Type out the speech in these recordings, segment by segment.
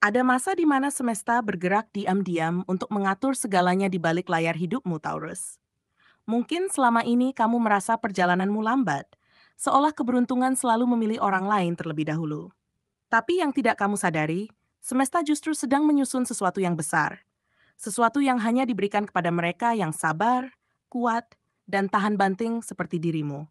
Ada masa di mana semesta bergerak diam-diam untuk mengatur segalanya di balik layar hidupmu, Taurus. Mungkin selama ini kamu merasa perjalananmu lambat, seolah keberuntungan selalu memilih orang lain terlebih dahulu. Tapi yang tidak kamu sadari, semesta justru sedang menyusun sesuatu yang besar. Sesuatu yang hanya diberikan kepada mereka yang sabar, kuat, dan tahan banting seperti dirimu.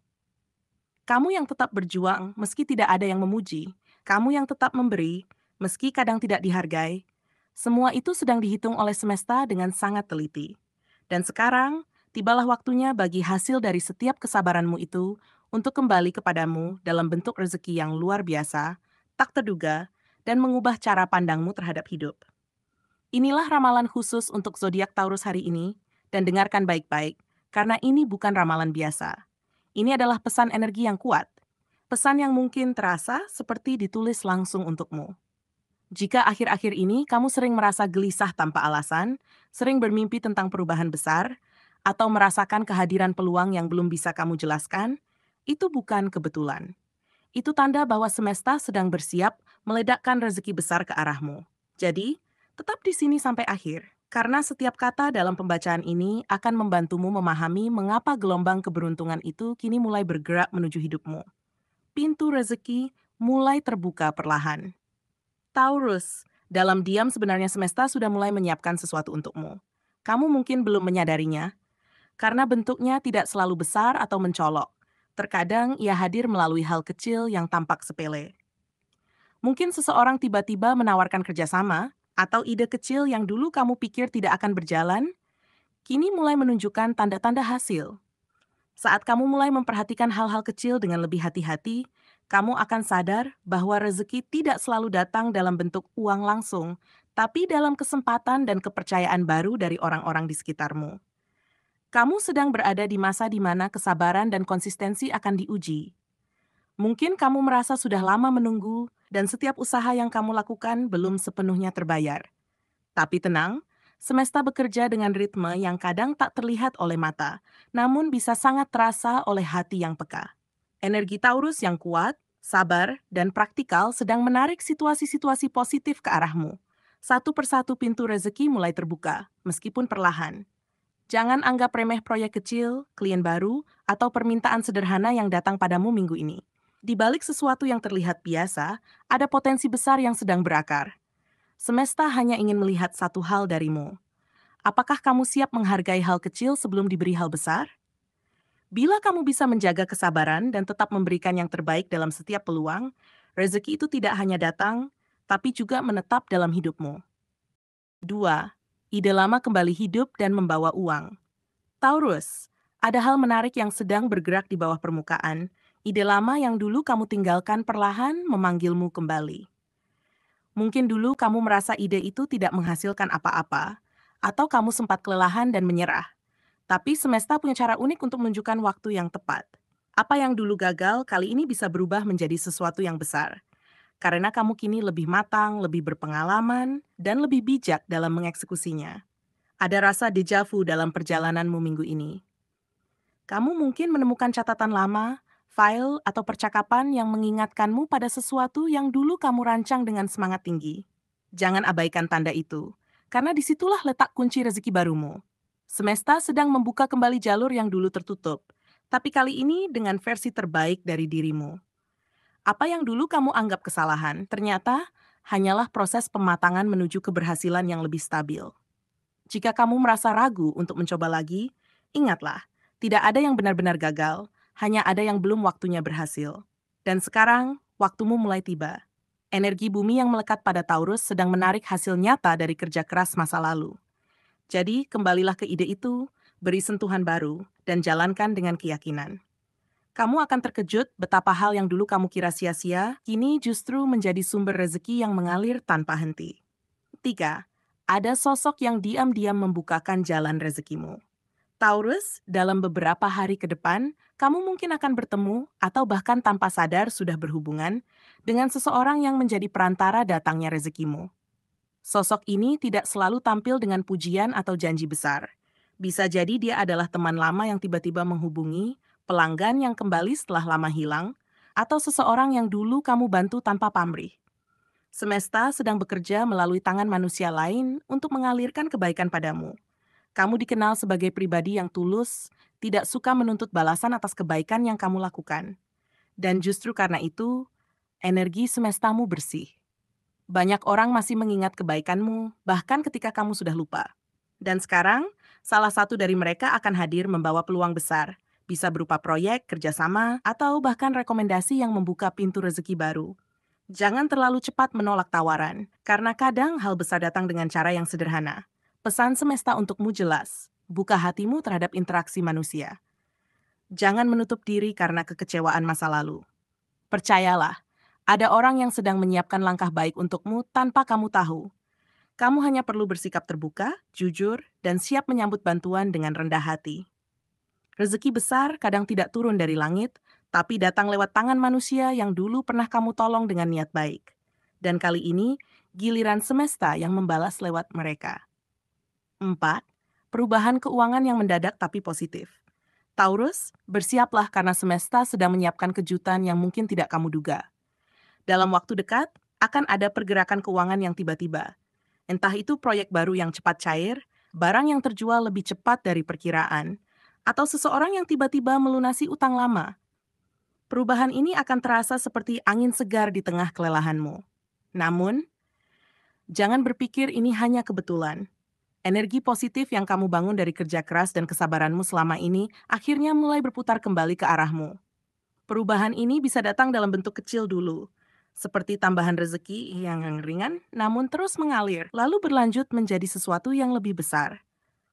Kamu yang tetap berjuang meski tidak ada yang memuji. Kamu yang tetap memberi meski kadang tidak dihargai. Semua itu sedang dihitung oleh semesta dengan sangat teliti. Dan sekarang, tibalah waktunya bagi hasil dari setiap kesabaranmu itu untuk kembali kepadamu dalam bentuk rezeki yang luar biasa, tak terduga, dan mengubah cara pandangmu terhadap hidup. Inilah ramalan khusus untuk zodiak Taurus hari ini, dan dengarkan baik-baik, karena ini bukan ramalan biasa. Ini adalah pesan energi yang kuat, pesan yang mungkin terasa seperti ditulis langsung untukmu. Jika akhir-akhir ini kamu sering merasa gelisah tanpa alasan, sering bermimpi tentang perubahan besar, atau merasakan kehadiran peluang yang belum bisa kamu jelaskan, itu bukan kebetulan. Itu tanda bahwa semesta sedang bersiap meledakkan rezeki besar ke arahmu. Jadi, tetap di sini sampai akhir, karena setiap kata dalam pembacaan ini akan membantumu memahami mengapa gelombang keberuntungan itu kini mulai bergerak menuju hidupmu. Pintu rezeki mulai terbuka perlahan. Taurus, dalam diam sebenarnya semesta sudah mulai menyiapkan sesuatu untukmu. Kamu mungkin belum menyadarinya, karena bentuknya tidak selalu besar atau mencolok. Terkadang ia hadir melalui hal kecil yang tampak sepele. Mungkin seseorang tiba-tiba menawarkan kerjasama, atau ide kecil yang dulu kamu pikir tidak akan berjalan, kini mulai menunjukkan tanda-tanda hasil. Saat kamu mulai memperhatikan hal-hal kecil dengan lebih hati-hati, kamu akan sadar bahwa rezeki tidak selalu datang dalam bentuk uang langsung, tapi dalam kesempatan dan kepercayaan baru dari orang-orang di sekitarmu. Kamu sedang berada di masa di mana kesabaran dan konsistensi akan diuji. Mungkin kamu merasa sudah lama menunggu, dan setiap usaha yang kamu lakukan belum sepenuhnya terbayar. Tapi tenang, semesta bekerja dengan ritme yang kadang tak terlihat oleh mata, namun bisa sangat terasa oleh hati yang peka. Energi Taurus yang kuat, sabar, dan praktikal sedang menarik situasi-situasi positif ke arahmu. Satu persatu pintu rezeki mulai terbuka, meskipun perlahan. Jangan anggap remeh proyek kecil, klien baru, atau permintaan sederhana yang datang padamu minggu ini. Di balik sesuatu yang terlihat biasa, ada potensi besar yang sedang berakar. Semesta hanya ingin melihat satu hal darimu. Apakah kamu siap menghargai hal kecil sebelum diberi hal besar? Bila kamu bisa menjaga kesabaran dan tetap memberikan yang terbaik dalam setiap peluang, rezeki itu tidak hanya datang, tapi juga menetap dalam hidupmu. 2. Ide lama kembali hidup dan membawa uang. Taurus, ada hal menarik yang sedang bergerak di bawah permukaan. Ide lama yang dulu kamu tinggalkan perlahan memanggilmu kembali. Mungkin dulu kamu merasa ide itu tidak menghasilkan apa-apa, atau kamu sempat kelelahan dan menyerah. Tapi semesta punya cara unik untuk menunjukkan waktu yang tepat. Apa yang dulu gagal kali ini bisa berubah menjadi sesuatu yang besar. Karena kamu kini lebih matang, lebih berpengalaman, dan lebih bijak dalam mengeksekusinya. Ada rasa deja vu dalam perjalananmu minggu ini. Kamu mungkin menemukan catatan lama, file, atau percakapan yang mengingatkanmu pada sesuatu yang dulu kamu rancang dengan semangat tinggi. Jangan abaikan tanda itu, karena disitulah letak kunci rezeki barumu. Semesta sedang membuka kembali jalur yang dulu tertutup, tapi kali ini dengan versi terbaik dari dirimu. Apa yang dulu kamu anggap kesalahan, ternyata hanyalah proses pematangan menuju keberhasilan yang lebih stabil. Jika kamu merasa ragu untuk mencoba lagi, ingatlah, tidak ada yang benar-benar gagal, hanya ada yang belum waktunya berhasil. Dan sekarang, waktumu mulai tiba. Energi bumi yang melekat pada Taurus sedang menarik hasil nyata dari kerja keras masa lalu. Jadi, kembalilah ke ide itu, beri sentuhan baru, dan jalankan dengan keyakinan. Kamu akan terkejut betapa hal yang dulu kamu kira sia-sia, kini justru menjadi sumber rezeki yang mengalir tanpa henti. 3. Ada sosok yang diam-diam membukakan jalan rezekimu. Taurus, dalam beberapa hari ke depan, kamu mungkin akan bertemu atau bahkan tanpa sadar sudah berhubungan dengan seseorang yang menjadi perantara datangnya rezekimu. Sosok ini tidak selalu tampil dengan pujian atau janji besar. Bisa jadi dia adalah teman lama yang tiba-tiba menghubungi, pelanggan yang kembali setelah lama hilang, atau seseorang yang dulu kamu bantu tanpa pamrih. Semesta sedang bekerja melalui tangan manusia lain untuk mengalirkan kebaikan padamu. Kamu dikenal sebagai pribadi yang tulus, tidak suka menuntut balasan atas kebaikan yang kamu lakukan. Dan justru karena itu, energi semestamu bersih. Banyak orang masih mengingat kebaikanmu, bahkan ketika kamu sudah lupa. Dan sekarang, salah satu dari mereka akan hadir membawa peluang besar. Bisa berupa proyek, kerjasama, atau bahkan rekomendasi yang membuka pintu rezeki baru. Jangan terlalu cepat menolak tawaran, karena kadang hal besar datang dengan cara yang sederhana. Pesan semesta untukmu jelas, buka hatimu terhadap interaksi manusia. Jangan menutup diri karena kekecewaan masa lalu. Percayalah, ada orang yang sedang menyiapkan langkah baik untukmu tanpa kamu tahu. Kamu hanya perlu bersikap terbuka, jujur, dan siap menyambut bantuan dengan rendah hati. Rezeki besar kadang tidak turun dari langit, tapi datang lewat tangan manusia yang dulu pernah kamu tolong dengan niat baik. Dan kali ini, giliran semesta yang membalas lewat mereka. 4. Perubahan keuangan yang mendadak tapi positif. Taurus, bersiaplah karena semesta sedang menyiapkan kejutan yang mungkin tidak kamu duga. Dalam waktu dekat, akan ada pergerakan keuangan yang tiba-tiba. Entah itu proyek baru yang cepat cair, barang yang terjual lebih cepat dari perkiraan, atau seseorang yang tiba-tiba melunasi utang lama. Perubahan ini akan terasa seperti angin segar di tengah kelelahanmu. Namun, jangan berpikir ini hanya kebetulan. Energi positif yang kamu bangun dari kerja keras dan kesabaranmu selama ini akhirnya mulai berputar kembali ke arahmu. Perubahan ini bisa datang dalam bentuk kecil dulu, seperti tambahan rezeki yang ringan namun terus mengalir, lalu berlanjut menjadi sesuatu yang lebih besar.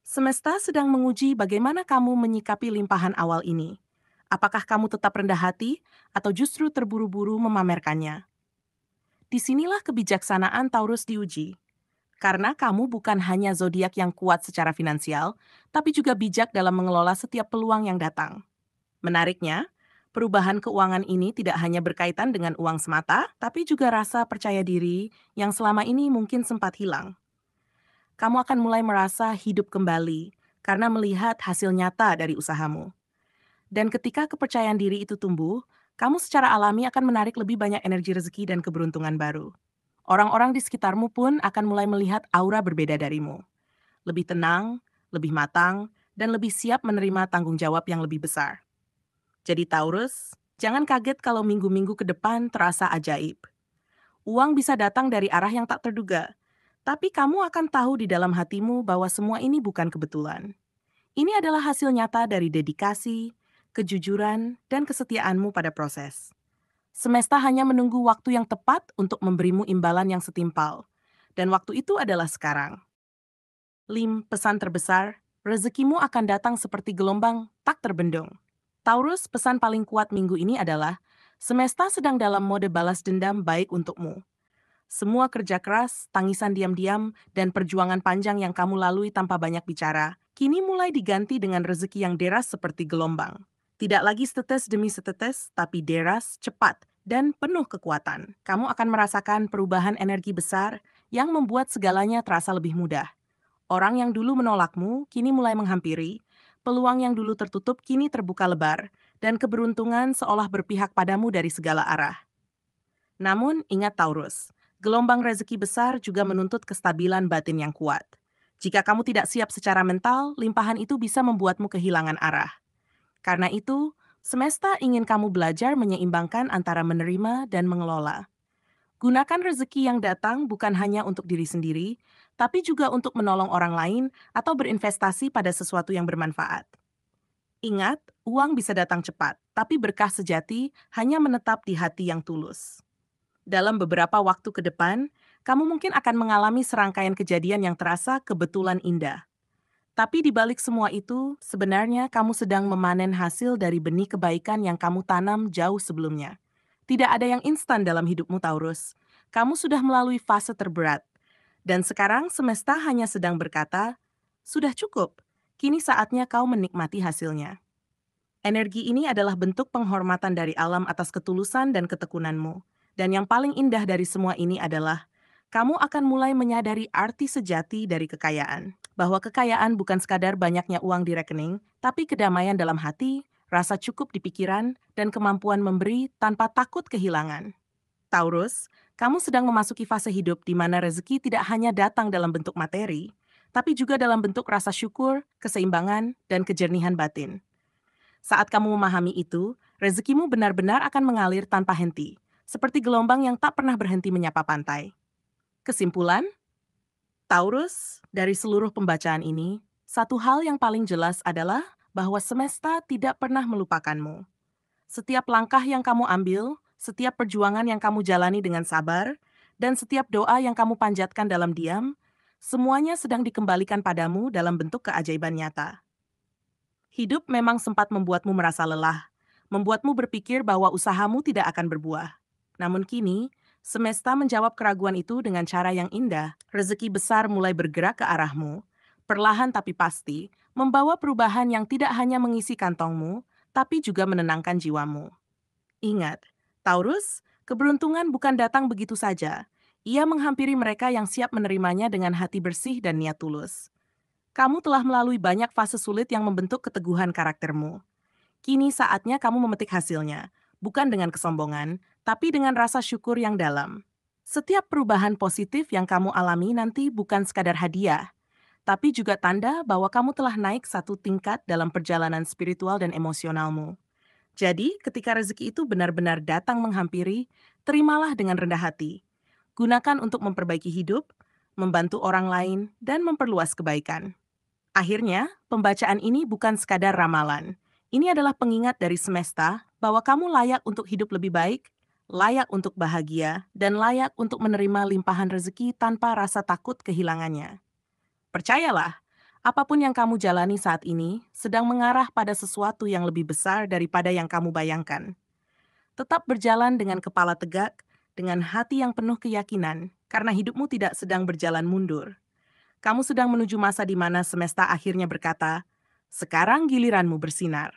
Semesta sedang menguji bagaimana kamu menyikapi limpahan awal ini. Apakah kamu tetap rendah hati atau justru terburu-buru memamerkannya? Disinilah kebijaksanaan Taurus diuji. Karena kamu bukan hanya zodiak yang kuat secara finansial, tapi juga bijak dalam mengelola setiap peluang yang datang. Menariknya, perubahan keuangan ini tidak hanya berkaitan dengan uang semata, tapi juga rasa percaya diri yang selama ini mungkin sempat hilang. Kamu akan mulai merasa hidup kembali karena melihat hasil nyata dari usahamu. Dan ketika kepercayaan diri itu tumbuh, kamu secara alami akan menarik lebih banyak energi rezeki dan keberuntungan baru. Orang-orang di sekitarmu pun akan mulai melihat aura berbeda darimu. Lebih tenang, lebih matang, dan lebih siap menerima tanggung jawab yang lebih besar. Jadi Taurus, jangan kaget kalau minggu-minggu ke depan terasa ajaib. Uang bisa datang dari arah yang tak terduga, tapi kamu akan tahu di dalam hatimu bahwa semua ini bukan kebetulan. Ini adalah hasil nyata dari dedikasi, kejujuran, dan kesetiaanmu pada proses. Semesta hanya menunggu waktu yang tepat untuk memberimu imbalan yang setimpal. Dan waktu itu adalah sekarang. Pesan terbesar, rezekimu akan datang seperti gelombang tak terbendung. Taurus, pesan paling kuat minggu ini adalah, semesta sedang dalam mode balas dendam baik untukmu. Semua kerja keras, tangisan diam-diam, dan perjuangan panjang yang kamu lalui tanpa banyak bicara, kini mulai diganti dengan rezeki yang deras seperti gelombang. Tidak lagi setetes demi setetes, tapi deras, cepat, dan penuh kekuatan. Kamu akan merasakan perubahan energi besar yang membuat segalanya terasa lebih mudah. Orang yang dulu menolakmu, kini mulai menghampiri, peluang yang dulu tertutup kini terbuka lebar, dan keberuntungan seolah berpihak padamu dari segala arah. Namun, ingat Taurus, gelombang rezeki besar juga menuntut kestabilan batin yang kuat. Jika kamu tidak siap secara mental, limpahan itu bisa membuatmu kehilangan arah. Karena itu, semesta ingin kamu belajar menyeimbangkan antara menerima dan mengelola. Gunakan rezeki yang datang bukan hanya untuk diri sendiri, tapi juga untuk menolong orang lain atau berinvestasi pada sesuatu yang bermanfaat. Ingat, uang bisa datang cepat, tapi berkah sejati hanya menetap di hati yang tulus. Dalam beberapa waktu ke depan, kamu mungkin akan mengalami serangkaian kejadian yang terasa kebetulan indah. Tapi di balik semua itu, sebenarnya kamu sedang memanen hasil dari benih kebaikan yang kamu tanam jauh sebelumnya. Tidak ada yang instan dalam hidupmu, Taurus. Kamu sudah melalui fase terberat. Dan sekarang semesta hanya sedang berkata, sudah cukup, kini saatnya kau menikmati hasilnya. Energi ini adalah bentuk penghormatan dari alam atas ketulusan dan ketekunanmu. Dan yang paling indah dari semua ini adalah, kamu akan mulai menyadari arti sejati dari kekayaan. Bahwa kekayaan bukan sekadar banyaknya uang di rekening, tapi kedamaian dalam hati, rasa cukup di pikiran, dan kemampuan memberi tanpa takut kehilangan. Taurus, Kamu sedang memasuki fase hidup di mana rezeki tidak hanya datang dalam bentuk materi, tapi juga dalam bentuk rasa syukur, keseimbangan, dan kejernihan batin. Saat kamu memahami itu, rezekimu benar-benar akan mengalir tanpa henti, seperti gelombang yang tak pernah berhenti menyapa pantai. Kesimpulan, Taurus, dari seluruh pembacaan ini, satu hal yang paling jelas adalah bahwa semesta tidak pernah melupakanmu. Setiap langkah yang kamu ambil, setiap perjuangan yang kamu jalani dengan sabar, dan setiap doa yang kamu panjatkan dalam diam, semuanya sedang dikembalikan padamu dalam bentuk keajaiban nyata. Hidup memang sempat membuatmu merasa lelah, membuatmu berpikir bahwa usahamu tidak akan berbuah. Namun kini, semesta menjawab keraguan itu dengan cara yang indah. Rezeki besar mulai bergerak ke arahmu, perlahan tapi pasti, membawa perubahan yang tidak hanya mengisi kantongmu, tapi juga menenangkan jiwamu. Ingat, Taurus, keberuntungan bukan datang begitu saja. Ia menghampiri mereka yang siap menerimanya dengan hati bersih dan niat tulus. Kamu telah melalui banyak fase sulit yang membentuk keteguhan karaktermu. Kini saatnya kamu memetik hasilnya, bukan dengan kesombongan, tapi dengan rasa syukur yang dalam. Setiap perubahan positif yang kamu alami nanti bukan sekadar hadiah, tapi juga tanda bahwa kamu telah naik satu tingkat dalam perjalanan spiritual dan emosionalmu. Jadi, ketika rezeki itu benar-benar datang menghampiri, terimalah dengan rendah hati. Gunakan untuk memperbaiki hidup, membantu orang lain, dan memperluas kebaikan. Akhirnya, pembacaan ini bukan sekadar ramalan. Ini adalah pengingat dari semesta bahwa kamu layak untuk hidup lebih baik, layak untuk bahagia, dan layak untuk menerima limpahan rezeki tanpa rasa takut kehilangannya. Percayalah, apapun yang kamu jalani saat ini sedang mengarah pada sesuatu yang lebih besar daripada yang kamu bayangkan. Tetap berjalan dengan kepala tegak, dengan hati yang penuh keyakinan, karena hidupmu tidak sedang berjalan mundur. Kamu sedang menuju masa di mana semesta akhirnya berkata, "Sekarang giliranmu bersinar."